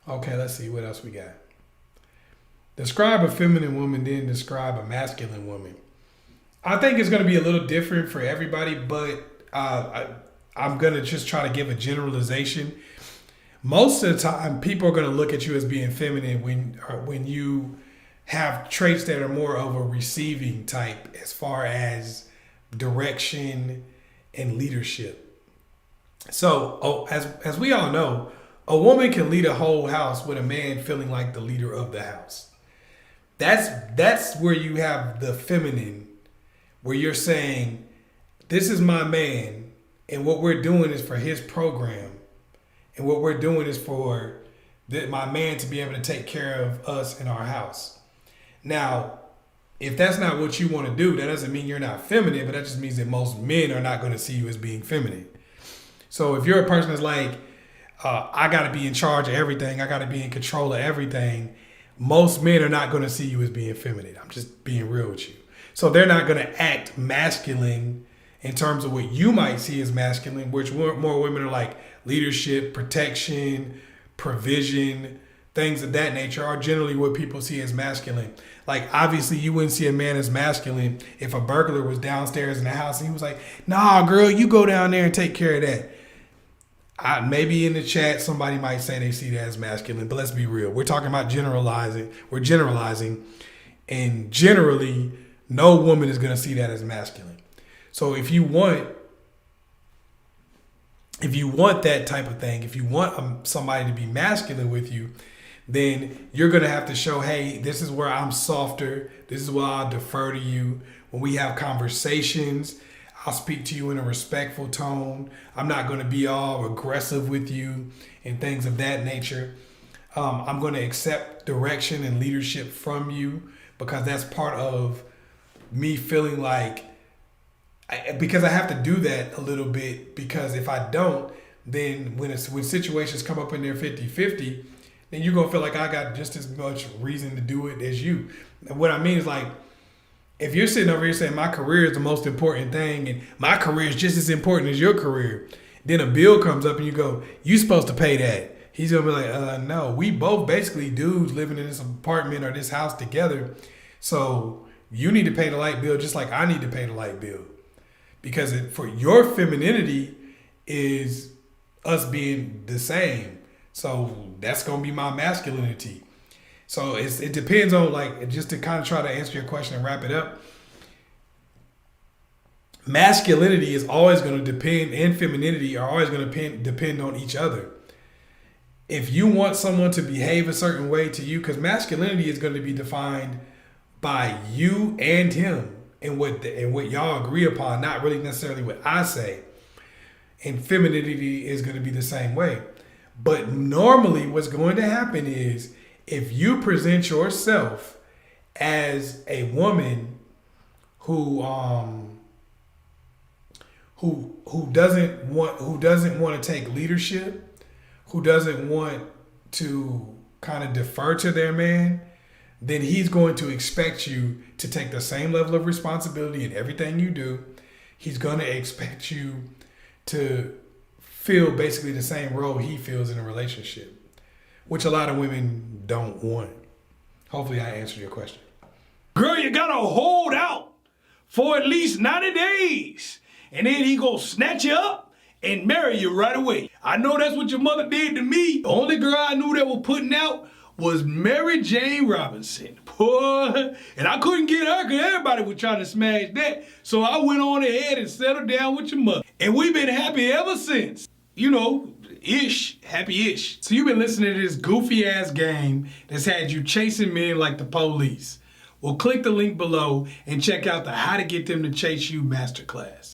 Okay, let's see what else we got. Describe a feminine woman, then describe a masculine woman. I think it's going to be a little different for everybody, but I'm going to just try to give a generalization. Most of the time, people are going to look at you as being feminine when you have traits that are more of a receiving type as far as direction and leadership. So, as we all know, a woman can lead a whole house with a man feeling like the leader of the house. That's where you have the feminine, where you're saying, "This is my man, and what we're doing is for his program, and what we're doing is for my man to be able to take care of us in our house." Now, if that's not what you want to do, that doesn't mean you're not feminine, but that just means that most men are not going to see you as being feminine. So if you're a person that's like, I got to be in charge of everything, I got to be in control of everything, most men are not going to see you as being feminine. I'm just being real with you. So they're not going to act masculine in terms of what you might see as masculine, which more women are like leadership, protection, provision, things of that nature are generally what people see as masculine. Like, obviously, you wouldn't see a man as masculine if a burglar was downstairs in the house and he was like, "Nah, girl, you go down there and take care of that." Maybe in the chat, somebody might say they see that as masculine, but let's be real. We're talking about generalizing. We're generalizing, and generally, no woman is going to see that as masculine. So if you want that type of thing, if you want somebody to be masculine with you, then you're going to have to show, hey, this is where I'm softer. This is where I'll defer to you. When we have conversations, I'll speak to you in a respectful tone. I'm not going to be all aggressive with you and things of that nature. I'm going to accept direction and leadership from you because that's part of me feeling like, because I have to do that a little bit, because if I don't, then when situations come up in there 50-50, then you're going to feel like I got just as much reason to do it as you. And what I mean is, like, if you're sitting over here saying my career is the most important thing and my career is just as important as your career, then a bill comes up and you go, "You supposed to pay that." He's going to be like, "No, we both basically dudes living in this apartment or this house together. So you need to pay the light bill just like I need to pay the light bill." Because for your femininity is us being the same. So that's going to be my masculinity. So it depends on, like, just to kind of try to answer your question and wrap it up. Masculinity is always going to depend, and femininity are always going to depend on each other. If you want someone to behave a certain way to you, because masculinity is going to be defined by you and him and what y'all agree upon, not really necessarily what I say. And femininity is going to be the same way. But normally what's going to happen is, if you present yourself as a woman who doesn't want to take leadership, who doesn't want to kind of defer to their man, then he's going to expect you to take the same level of responsibility in everything you do. He's going to expect you to feel basically the same role he feels in a relationship, which a lot of women don't want. Hopefully I answered your question. Girl, you gotta hold out for at least 90 days. And then he gonna snatch you up and marry you right away. I know that's what your mother did to me. The only girl I knew that was putting out was Mary Jane Robinson. Boy, and I couldn't get her because everybody was trying to smash that. So I went on ahead and settled down with your mother. And we've been happy ever since. You know, happy-ish. So you've been listening to this goofy-ass game that's had you chasing men like the police. Well, click the link below and check out the How to Get Them to Chase You masterclass.